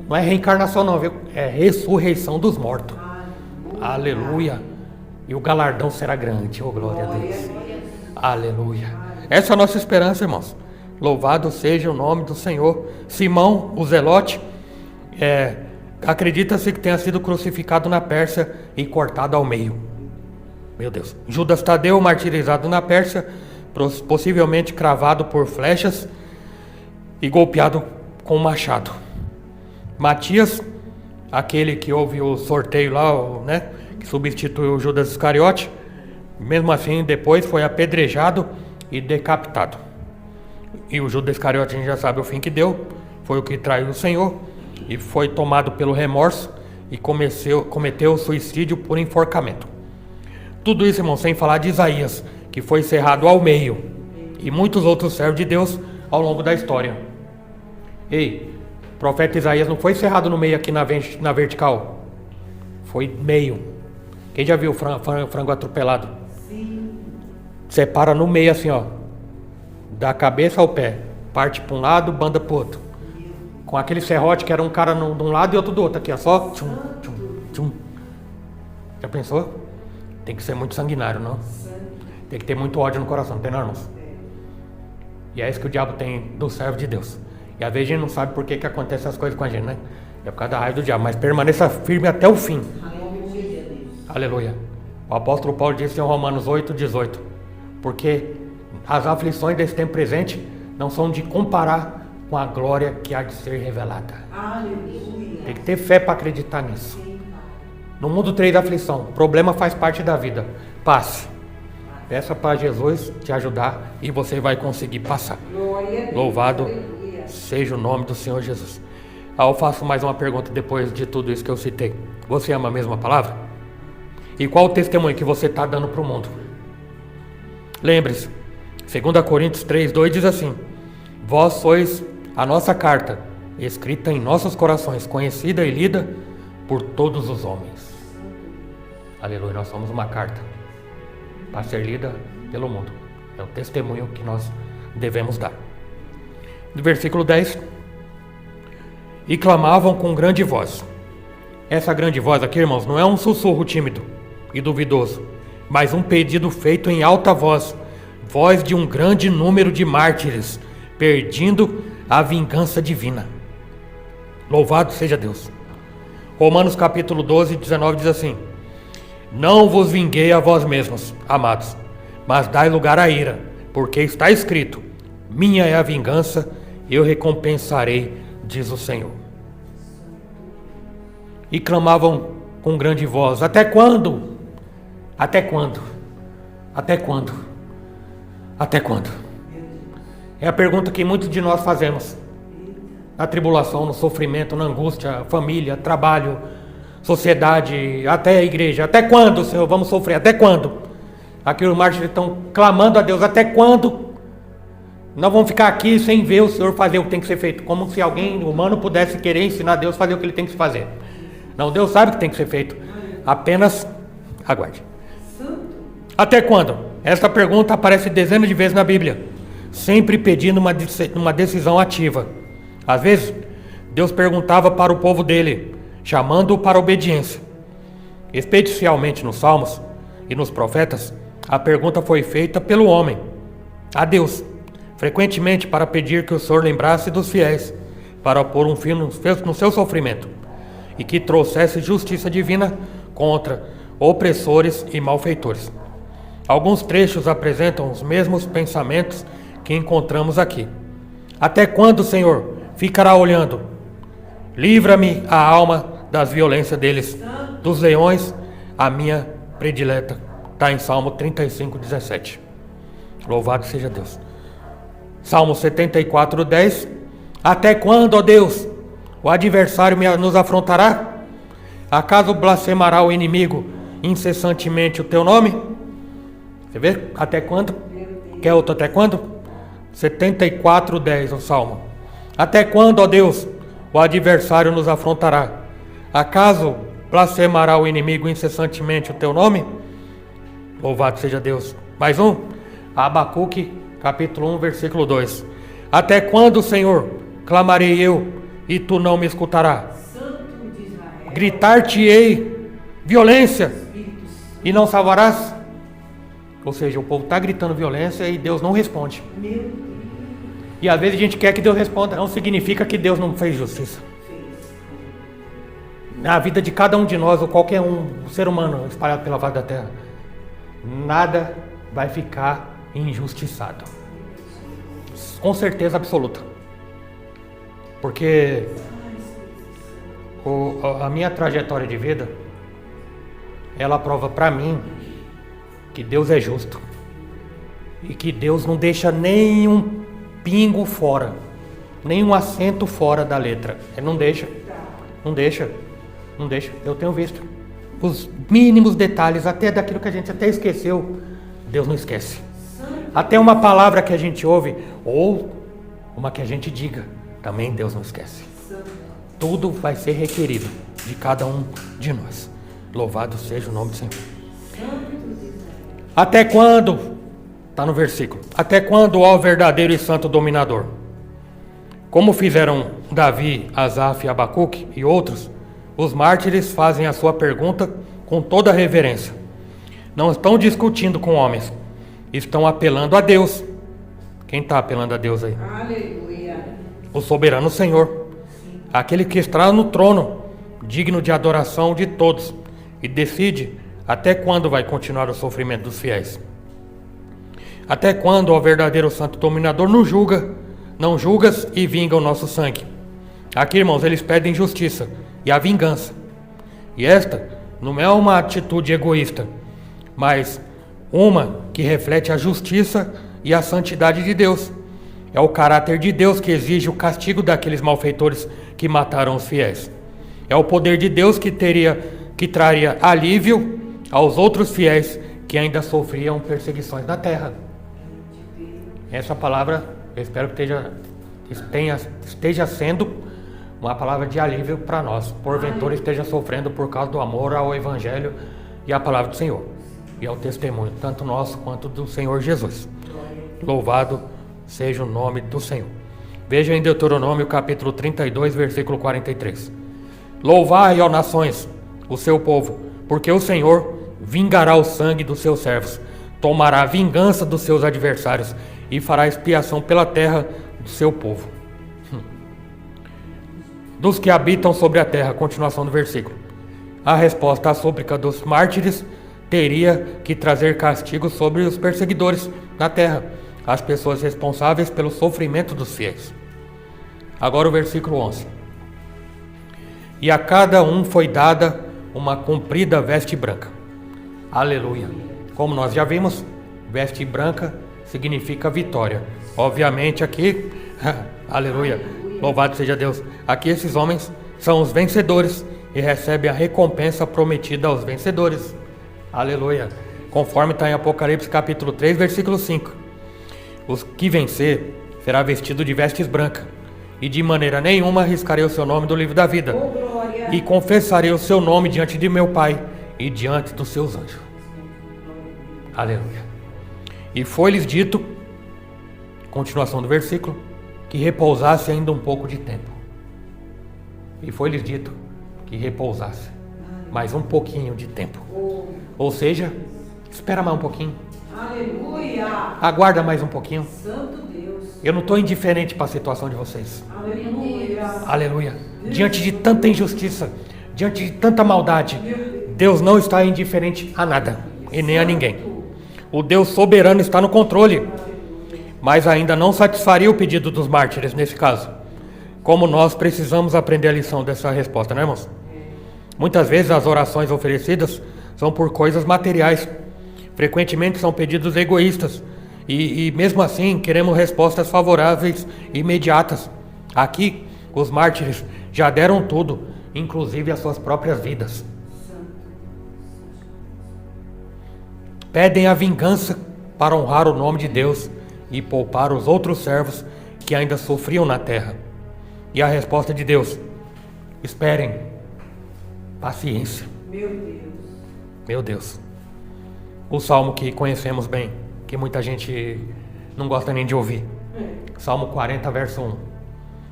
Não é reencarnação não, viu? É ressurreição dos mortos. Aleluia. E o galardão será grande. Oh, glória a Deus. Aleluia. Essa é a nossa esperança, irmãos. Louvado seja o nome do Senhor. Simão, o Zelote, acredita-se que tenha sido crucificado na Pérsia e cortado ao meio. Meu Deus. Judas Tadeu, martirizado na Pérsia, possivelmente cravado por flechas e golpeado com um machado. Matias, aquele que houve o sorteio lá, né, que substituiu Judas Iscariote, mesmo assim depois foi apedrejado e decapitado. E o Judas Iscariote, a gente já sabe o fim que deu, foi o que traiu o Senhor e foi tomado pelo remorso e cometeu suicídio por enforcamento. Tudo isso, irmão, sem falar de Isaías, que foi cerrado ao meio, e muitos outros servos de Deus ao longo da história. Ei, o profeta Isaías não foi cerrado no meio aqui na vertical, foi meio. Quem já viu frango atropelado? Sim. Separa no meio assim, ó, da cabeça ao pé, parte para um lado, banda para o outro, com aquele serrote que era um cara de um lado e outro do outro, aqui ó, só tchum, tchum, tchum. Já pensou? Tem que ser muito sanguinário, não? Tem que ter muito ódio no coração, não tem não, irmãos? E é isso que o diabo tem do servo de Deus. E às vezes a gente não sabe por que acontecem essas coisas com a gente, né? É por causa da raiva do diabo, mas permaneça firme até o fim. Aleluia, Deus. Aleluia. O apóstolo Paulo disse em Romanos 8:18, porque as aflições desse tempo presente não são de comparar com a glória que há de ser revelada. Aleluia. Tem que ter fé para acreditar nisso. Sim, Pai. No mundo 3 da aflição, problema faz parte da vida. Passe. Peça para Jesus te ajudar e você vai conseguir passar. Glória a Deus. Louvado Aleluia. seja o nome do Senhor Jesus. Eu faço mais uma pergunta depois de tudo isso que eu citei. Você ama a mesma palavra? E qual o testemunho que você está dando para o mundo? Lembre-se, 2 Coríntios 3:2 diz assim: vós sois a nossa carta, escrita em nossos corações, conhecida e lida por todos os homens. Aleluia, nós somos uma carta para ser lida pelo mundo. É o testemunho que nós devemos dar. No versículo 10: e clamavam com grande voz. Essa grande voz aqui, irmãos, não é um sussurro tímido e duvidoso, mas um pedido feito em alta voz, voz de um grande número de mártires, pedindo a vingança divina. Louvado seja Deus. Romanos capítulo 12:19 diz assim: não vos vinguei a vós mesmos, amados, mas dai lugar à ira, porque está escrito: minha é a vingança, eu recompensarei, diz o Senhor. E clamavam com grande voz: até quando? Até quando? Até quando? Até quando? É a pergunta que muitos de nós fazemos. Na tribulação, no sofrimento, na angústia, família, trabalho, sociedade, até a igreja. Até quando, Senhor, vamos sofrer? Até quando? Aqui os mártires estão clamando a Deus: até quando? Nós vamos ficar aqui sem ver o Senhor fazer o que tem que ser feito, como se alguém humano pudesse querer ensinar a Deus a fazer o que ele tem que fazer. Não, Deus sabe o que tem que ser feito. Apenas aguarde. Até quando? Essa pergunta aparece dezenas de vezes na Bíblia, sempre pedindo uma decisão ativa. Às vezes, Deus perguntava para o povo dele, chamando-o para a obediência. Especialmente nos Salmos e nos Profetas, a pergunta foi feita pelo homem a Deus, frequentemente para pedir que o Senhor lembrasse dos fiéis, para pôr um fim no seu sofrimento, e que trouxesse justiça divina contra opressores e malfeitores. Alguns trechos apresentam os mesmos pensamentos que encontramos aqui. Até quando, Senhor, ficará olhando? Livra-me a alma das violências deles, dos leões, a minha predileta. Está em Salmo 35:17. Louvado seja Deus. Salmo 74:10. Até quando, ó Deus, o adversário nos afrontará? Acaso blasfemará o inimigo incessantemente o teu nome? Você vê? Até quando? Quer outro até quando? 74:10 o Salmo. Até quando, ó Deus, o adversário nos afrontará? Acaso blasfemará o inimigo incessantemente o teu nome? Louvado seja Deus. Mais um. Abacuque, capítulo 1, versículo 2. Até quando, Senhor, clamarei eu, e tu não me escutarás? Santo de Israel. Gritar-te-ei violência, Espírito Santo. e não salvarás? Ou seja, o povo está gritando violência e Deus não responde. Meu Deus. E às vezes a gente quer que Deus responda. Não significa que Deus não fez justiça. Na vida de cada um de nós, ou qualquer um ser humano espalhado pela face da terra, nada vai ficar injustiçado. Com certeza absoluta. Porque a minha trajetória de vida, ela prova para mim que Deus é justo. E que Deus não deixa nenhum pingo fora, nenhum acento fora da letra. Ele não deixa. Não deixa. Não deixa. Eu tenho visto. Os mínimos detalhes, até daquilo que a gente até esqueceu, Deus não esquece. Até uma palavra que a gente ouve, ou uma que a gente diga, também Deus não esquece. Tudo vai ser requerido de cada um de nós. Louvado seja o nome do Senhor. Até quando? Está no versículo. Até quando, ó verdadeiro e santo dominador? Como fizeram Davi, Asaf, Abacuque e outros, os mártires fazem a sua pergunta com toda reverência. Não estão discutindo com homens, estão apelando a Deus. Quem está apelando a Deus aí? Aleluia. O soberano Senhor, aquele que está no trono, digno de adoração de todos, e decide até quando vai continuar o sofrimento dos fiéis. Até quando, ó verdadeiro santo dominador, não julgas e vinga o nosso sangue. Aqui, irmãos, eles pedem justiça e a vingança. E esta não é uma atitude egoísta, mas uma que reflete a justiça e a santidade de Deus. É o caráter de Deus que exige o castigo daqueles malfeitores que mataram os fiéis. É o poder de Deus que traria alívio aos outros fiéis que ainda sofriam perseguições na terra. Essa palavra, eu espero que esteja sendo uma palavra de alívio para nós. Porventura esteja sofrendo por causa do amor ao Evangelho e à palavra do Senhor. E ao testemunho, tanto nosso quanto do Senhor Jesus. Louvado seja o nome do Senhor. Veja em Deuteronômio capítulo 32, versículo 43. Louvai, ó nações, o seu povo, porque o Senhor vingará o sangue dos seus servos, tomará a vingança dos seus adversários e fará expiação pela terra do seu povo. Dos que habitam sobre a terra, continuação do versículo. A resposta à súplica dos mártires teria que trazer castigo sobre os perseguidores na terra, as pessoas responsáveis pelo sofrimento dos fiéis. Agora o versículo 11. E a cada um foi dada uma comprida veste branca. Aleluia. Como nós já vimos, veste branca significa vitória. Obviamente aqui, aleluia, louvado seja Deus. Aqui esses homens são os vencedores e recebem a recompensa prometida aos vencedores. Aleluia. Conforme está em Apocalipse capítulo 3, versículo 5. Os que vencer será vestido de vestes brancas, e de maneira nenhuma arriscarei o seu nome do livro da vida, e confessarei o seu nome diante de meu Pai e diante dos seus anjos. Aleluia. E foi-lhes dito, continuação do versículo, que repousasse ainda um pouco de tempo. E foi-lhes dito que repousasse mais um pouquinho de tempo. Ou seja, espera mais um pouquinho. Aleluia. Aguarda mais um pouquinho. Santo Deus. Eu não estou indiferente para a situação de vocês. Aleluia. Aleluia. Diante de tanta injustiça, diante de tanta maldade, Deus não está indiferente a nada e nem a ninguém. O Deus soberano está no controle, mas ainda não satisfaria o pedido dos mártires nesse caso. Como nós precisamos aprender a lição dessa resposta, né, irmãos? Muitas vezes as orações oferecidas são por coisas materiais. Frequentemente são pedidos egoístas. E mesmo assim queremos respostas favoráveis e imediatas. Aqui, os mártires já deram tudo, inclusive as suas próprias vidas. Pedem a vingança para honrar o nome de Deus e poupar os outros servos que ainda sofriam na terra. E a resposta de Deus: esperem, paciência. Meu Deus. Meu Deus. O salmo que conhecemos bem, que muita gente não gosta nem de ouvir. Salmo 40, verso 1.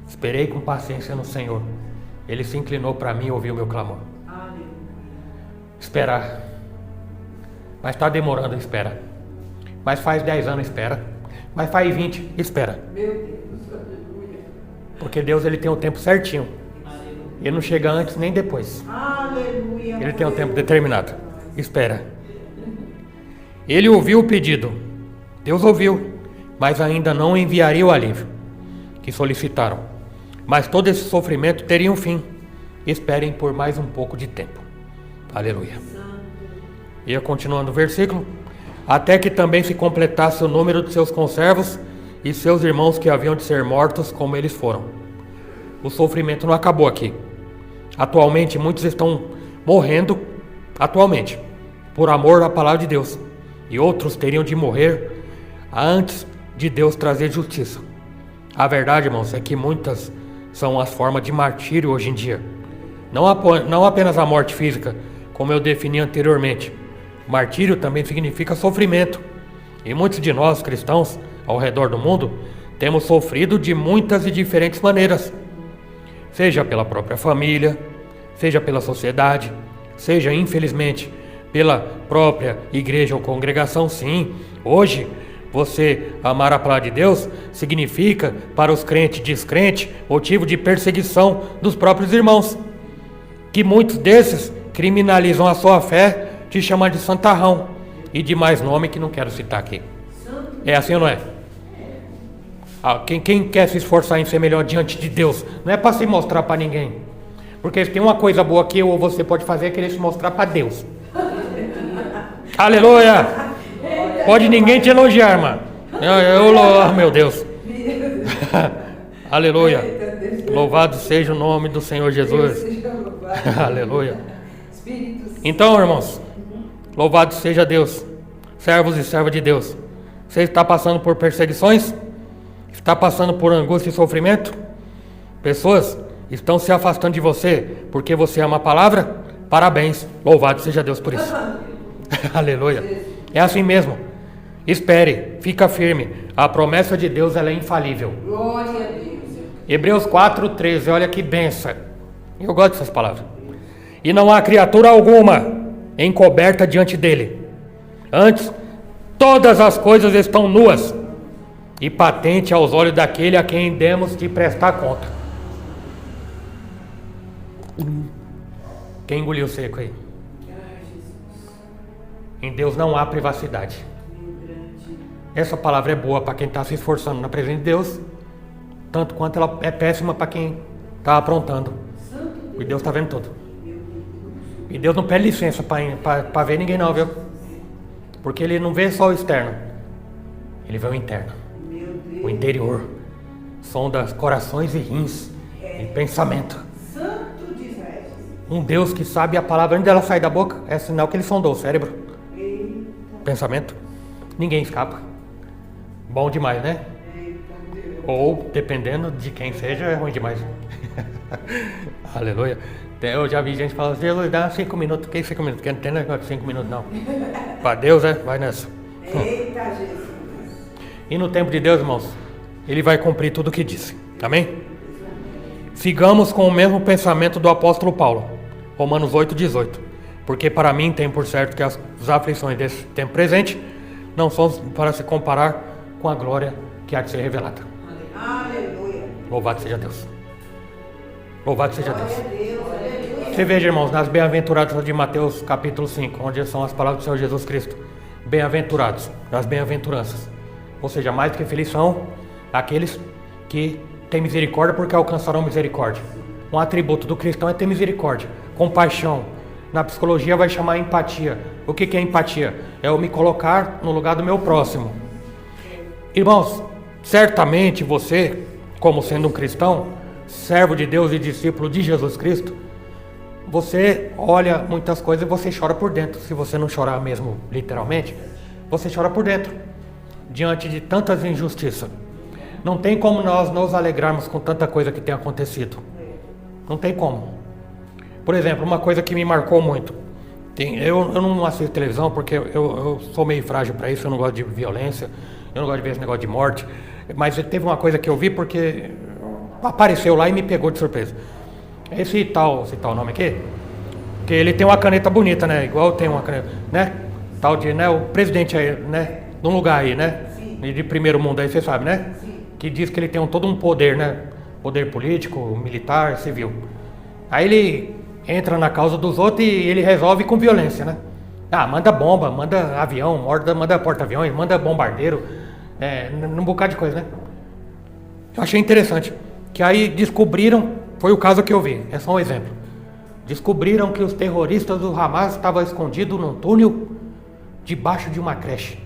Esperei com paciência no Senhor. Ele se inclinou para mim e ouviu o meu clamor. Aleluia. Esperar. Mas está demorando, espera. Mas faz 10 anos, espera. Mas faz 20, espera. Meu Deus. Aleluia. Porque Deus, ele tem o tempo certinho. Ele não chega antes nem depois. Aleluia. Ele tem um tempo determinado. Espera. Ele ouviu o pedido. Deus ouviu, mas ainda não enviaria o alívio que solicitaram. Mas todo esse sofrimento teria um fim. Esperem por mais um pouco de tempo. Aleluia. E continuando o versículo. Até que também se completasse o número de seus conservos e seus irmãos que haviam de ser mortos como eles foram. O sofrimento não acabou aqui. Atualmente, muitos estão morrendo, atualmente, por amor à palavra de Deus. E outros teriam de morrer antes de Deus trazer justiça. A verdade, irmãos, é que muitas são as formas de martírio hoje em dia. Não apenas a morte física, como eu defini anteriormente. Martírio também significa sofrimento. E muitos de nós, cristãos, ao redor do mundo, temos sofrido de muitas e diferentes maneiras. Seja pela própria família, seja pela sociedade, seja, infelizmente, pela própria igreja ou congregação. Sim, hoje, você amar a palavra de Deus significa, para os crentes descrentes, motivo de perseguição dos próprios irmãos. Que muitos desses criminalizam a sua fé, te chamando de santarrão e de mais nome que não quero citar aqui. É assim ou não é? Quem quer se esforçar em ser melhor diante de Deus, não é para se mostrar para ninguém. Porque se tem uma coisa boa que eu ou você pode fazer, é querer se mostrar para Deus. Aleluia! Pode ninguém te elogiar, irmã. Meu Deus. Aleluia. Louvado seja o nome do Senhor Jesus. Aleluia. Então, irmãos, louvado seja Deus. Servos e servas de Deus. Você está passando por perseguições? Está passando por angústia e sofrimento? Pessoas estão se afastando de você porque você ama a palavra? Parabéns. Louvado seja Deus por isso. Aleluia. É assim mesmo. Espere, fica firme. A promessa de Deus, ela é infalível. Glória a Deus. Hebreus 4:13, olha que benção. Eu gosto dessas palavras. E não há criatura alguma encoberta diante dele. Antes, todas as coisas estão nuas e patente aos olhos daquele a quem demos de prestar conta. Quem engoliu seco aí? Em Deus não há privacidade. Essa palavra é boa para quem está se esforçando na presença de Deus, tanto quanto ela é péssima para quem está aprontando. E Deus está vendo tudo. E Deus não pede licença para ver ninguém não, viu? Porque Ele não vê só o externo, Ele vê o interno, o interior. Sonda corações e rins e pensamento. Santo de Israel. Um Deus que sabe a palavra antes dela sair da boca, é sinal que Ele sondou o cérebro. Pensamento. Ninguém escapa. Bom demais, né? Ou, dependendo de quem seja, é ruim demais. Aleluia. Eu já vi gente falando, Jesus, dá 5 minutos. Que 5 minutos? Porque não tem negócio de 5 minutos, não. Para Deus, vai nessa. Eita, Jesus. E no tempo de Deus, irmãos, Ele vai cumprir tudo o que disse. Amém? Sigamos com o mesmo pensamento do apóstolo Paulo. Romanos 8:18. Porque para mim tem por certo que as aflições desse tempo presente não são para se comparar com a glória que há de ser revelada. Aleluia. Louvado seja Deus. Louvado seja Deus. Aleluia. Você veja, irmãos, nas bem-aventuradas de Mateus capítulo 5, onde são as palavras do Senhor Jesus Cristo. Bem-aventurados, as bem-aventuranças. Ou seja, mais do que felizes são aqueles que têm misericórdia porque alcançarão misericórdia. Um atributo do cristão é ter misericórdia, compaixão. Na psicologia vai chamar empatia. O que é empatia? É eu me colocar no lugar do meu próximo. Irmãos, certamente você, como sendo um cristão, servo de Deus e discípulo de Jesus Cristo, você olha muitas coisas e você chora por dentro. Se você não chorar mesmo literalmente, você chora por dentro, diante de tantas injustiças. Não tem como nós nos alegrarmos com tanta coisa que tem acontecido. Não tem como. Por exemplo, uma coisa que me marcou muito. Eu não assisto televisão porque eu sou meio frágil para isso, eu não gosto de violência, eu não gosto de ver esse negócio de morte. Mas teve uma coisa que eu vi porque apareceu lá e me pegou de surpresa. Esse tal nome aqui, que ele tem uma caneta bonita, né? Igual tem uma caneta, né? Tal de, né? O presidente aí, né? Num lugar aí, né? Sim. De primeiro mundo aí, você sabe, né? Sim. Que diz que ele tem todo um poder, né? Poder político, militar, civil. Aí ele entra na causa dos outros e ele resolve com violência, né? Manda bomba, manda avião, manda porta-aviões, manda bombardeiro, num bocado de coisa, né? Eu achei interessante, que aí descobriram, foi o caso que eu vi, é só um exemplo. Descobriram que os terroristas do Hamas estavam escondidos num túnel debaixo de uma creche.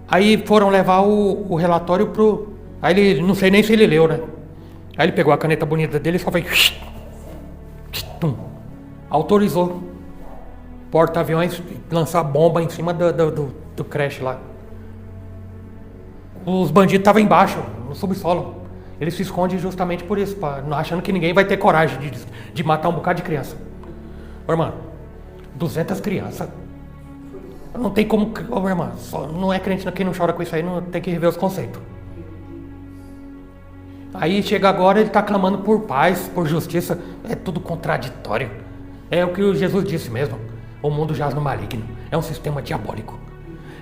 Aí foram levar o relatório pro... Aí ele, não sei nem se ele leu, né? Aí ele pegou a caneta bonita dele e só fez... tum, autorizou porta-aviões lançar bomba em cima do crash lá. Os bandidos estavam embaixo, no subsolo. Eles se escondem justamente por isso, achando que ninguém vai ter coragem de matar um bocado de criança. Ô, irmã, 200 crianças. Não tem como... Ô, irmã, não é crente quem não chora com isso aí, não tem que rever os conceitos. Aí chega agora, ele está clamando por paz, por justiça. É tudo contraditório. É o que Jesus disse mesmo. O mundo jaz no maligno. É um sistema diabólico.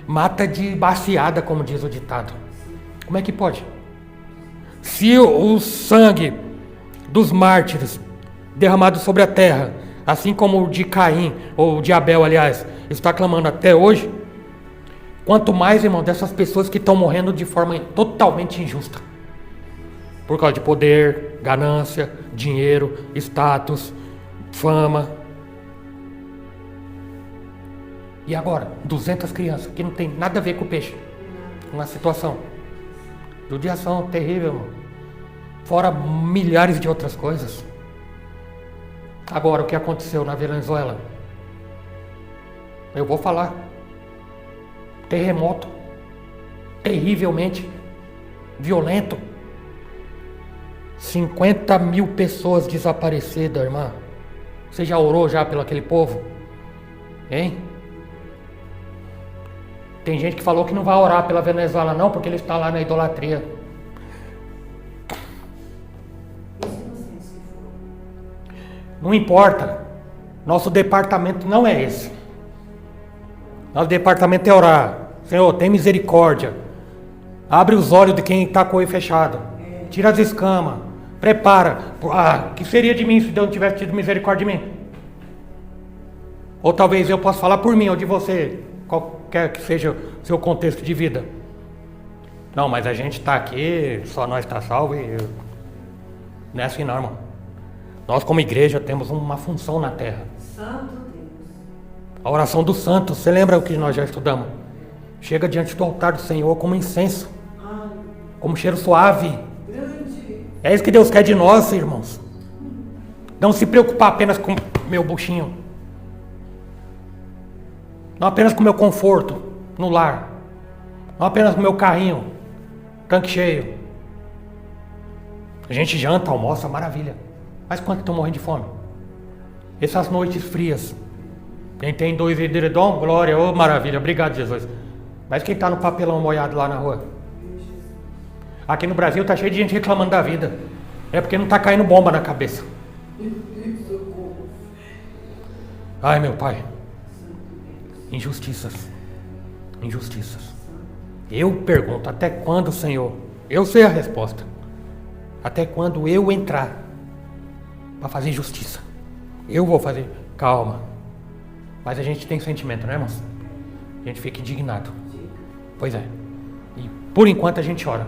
Mata de baseada, como diz o ditado. Como é que pode? Se o sangue dos mártires derramado sobre a terra, assim como o de Caim, ou de Abel, aliás, está clamando até hoje, quanto mais, irmão, dessas pessoas que estão morrendo de forma totalmente injusta. Por causa de poder, ganância, dinheiro, status, fama. E agora, 200 crianças, que não tem nada a ver com o peixe. Uma situação. Judiação terrível, irmão. Fora milhares de outras coisas. Agora, o que aconteceu na Venezuela? Eu vou falar. Terremoto. Terrivelmente violento. 50 mil pessoas desaparecidas, irmã. Você já orou já pelo aquele povo? Hein? Tem gente que falou que não vai orar pela Venezuela não, porque ele está lá na idolatria. Não importa. Nosso departamento não é esse. Nosso departamento é orar. Senhor, tem misericórdia. Abre os olhos de quem está com o olho fechado. Tira as escamas. Prepara. Que seria de mim se Deus não tivesse tido misericórdia de mim? Ou talvez eu possa falar por mim ou de você, qualquer que seja o seu contexto de vida. Não, mas a gente está aqui, só nós está salvo e... Não é assim não, irmão. Nós como igreja temos uma função na terra. Santo Deus. A oração dos santos, você lembra o que nós já estudamos? Chega diante do altar do Senhor como incenso, como cheiro suave. É isso que Deus quer de nós, irmãos. Não se preocupar apenas com meu buchinho. Não apenas com o meu conforto no lar. Não apenas com o meu carrinho, tanque cheio. A gente janta, almoça, maravilha. Mas quanto estão morrendo de fome? Essas noites frias. Quem tem 2 edredom, glória, ô maravilha, obrigado Jesus. Mas quem está no papelão molhado lá na rua? Aqui no Brasil está cheio de gente reclamando da vida. É porque não está caindo bomba na cabeça. Ai, meu pai. Injustiças. Injustiças. Eu pergunto, até quando, Senhor? Eu sei a resposta. Até quando eu entrar para fazer justiça? Eu vou fazer. Calma. Mas a gente tem sentimento, né, irmãos? A gente fica indignado. Pois é. E por enquanto a gente ora,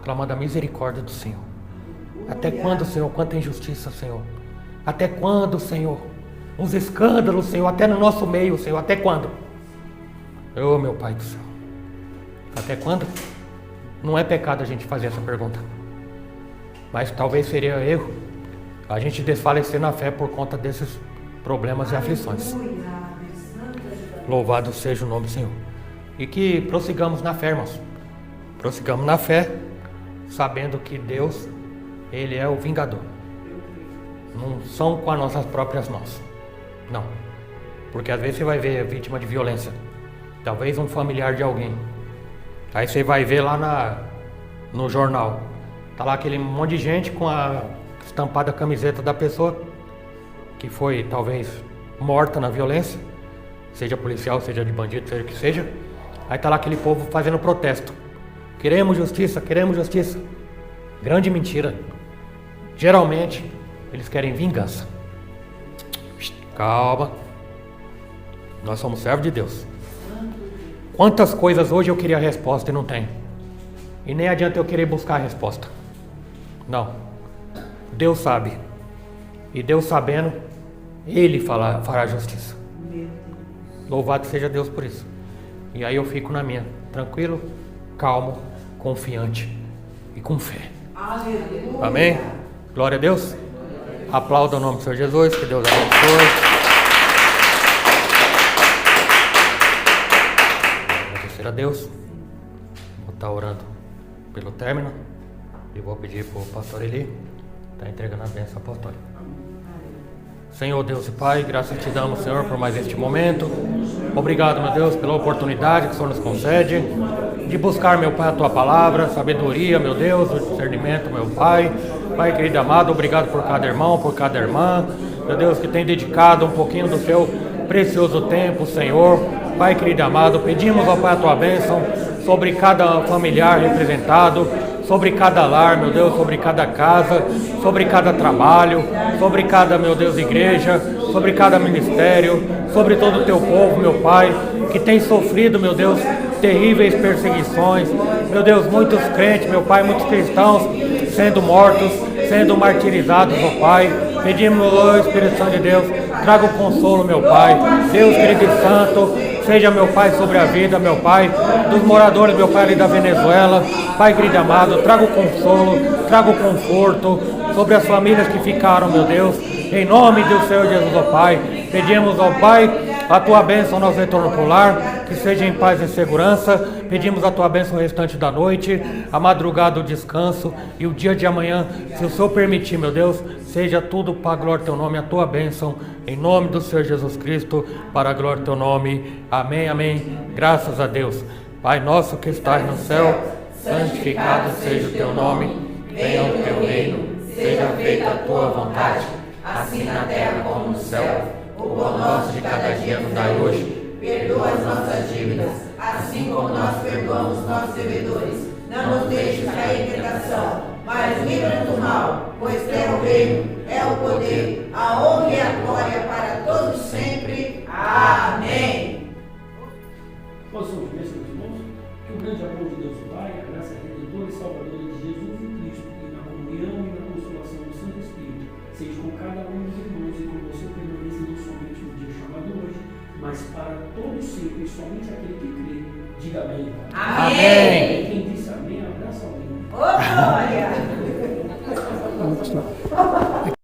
clamando a misericórdia do Senhor. Até quando, Senhor? Quanta injustiça, Senhor? Até quando, Senhor? Uns escândalos, Senhor, até no nosso meio, Senhor. Até quando? Oh, meu Pai do céu. Até quando? Não é pecado a gente fazer essa pergunta. Mas talvez seria erro a gente desfalecer na fé por conta desses problemas e aflições. Louvado seja o nome do Senhor. E que prossigamos na fé, irmãos. Prossigamos na fé, sabendo que Deus, Ele é o vingador. Não são com as nossas próprias mãos. Não. Porque às vezes você vai ver vítima de violência. Talvez um familiar de alguém. Aí você vai ver lá no jornal. Tá lá aquele monte de gente com a estampada camiseta da pessoa que foi talvez morta na violência. Seja policial, seja de bandido, seja o que seja. Aí tá lá aquele povo fazendo protesto. Queremos justiça, queremos justiça. Grande mentira. Geralmente, eles querem vingança. Calma. Nós somos servos de Deus. Quantas coisas hoje eu queria a resposta e não tenho. E nem adianta eu querer buscar a resposta. Não. Deus sabe. E Deus sabendo, Ele fará justiça. Louvado seja Deus por isso. E aí eu fico na minha, tranquilo, calmo, confiante e com fé. Aleluia. Amém? Glória a Deus. Aplauda o nome do Senhor Jesus, que Deus abençoe. Agradecer a Deus. Vou estar orando pelo término e vou pedir para o pastor Eli estar entregando a bênção apostólica. Senhor Deus e Pai, graças te damos, Senhor, por mais este momento. Obrigado, meu Deus, pela oportunidade que o Senhor nos concede de buscar, meu Pai, a Tua palavra, sabedoria, meu Deus, o discernimento, meu Pai. Pai querido amado, obrigado por cada irmão, por cada irmã, meu Deus, que tem dedicado um pouquinho do Seu precioso tempo, Senhor. Pai querido amado, pedimos, ó Pai, a Tua bênção sobre cada familiar representado, sobre cada lar, meu Deus, sobre cada casa, sobre cada trabalho, sobre cada, meu Deus, igreja, sobre cada ministério, sobre todo o Teu povo, meu Pai, que tem sofrido, meu Deus, terríveis perseguições, meu Deus, muitos crentes, meu Pai, muitos cristãos sendo mortos, sendo martirizados, ó Pai. Pedimos, ó Espírito Santo de Deus, traga o consolo, meu Pai, Deus querido e santo, seja, meu Pai, sobre a vida, meu Pai, dos moradores, meu Pai, ali da Venezuela. Pai querido amado, traga o consolo, traga o conforto sobre as famílias que ficaram, meu Deus, em nome do Senhor Jesus, ó Pai. Pedimos, ó Pai, a Tua bênção no nosso retorno pro lar, que seja em paz e segurança. Pedimos a Tua bênção no restante da noite, a madrugada, o descanso e o dia de amanhã, se o Senhor permitir, meu Deus, seja tudo para a glória do Teu nome, a Tua bênção, em nome do Senhor Jesus Cristo, para a glória do Teu nome. Amém, amém. Graças a Deus. Pai nosso que estás no céu, santificado seja o Teu nome, venha o Teu reino, seja feita a Tua vontade, assim na terra como no céu. O pão nosso de cada dia nos dai hoje, perdoa as nossas dívidas, assim como nós perdoamos nossos devedores. Não nos deixes cair em tentação, mas livra-nos do mal, pois Teu é o reino, é o poder, a honra e a glória para todos sempre. Amém. Possamos ver, meus irmãos, que o grande amor de Deus o Pai, a graça redentora e salvadora de Jesus o Cristo, e na comunhão e na consolação do Santo Espírito, seja com cada um dos irmãos e com você permaneça não somente no dia chamado hoje, mas para todos sempre, e somente aquele que crê, diga amém. Amém.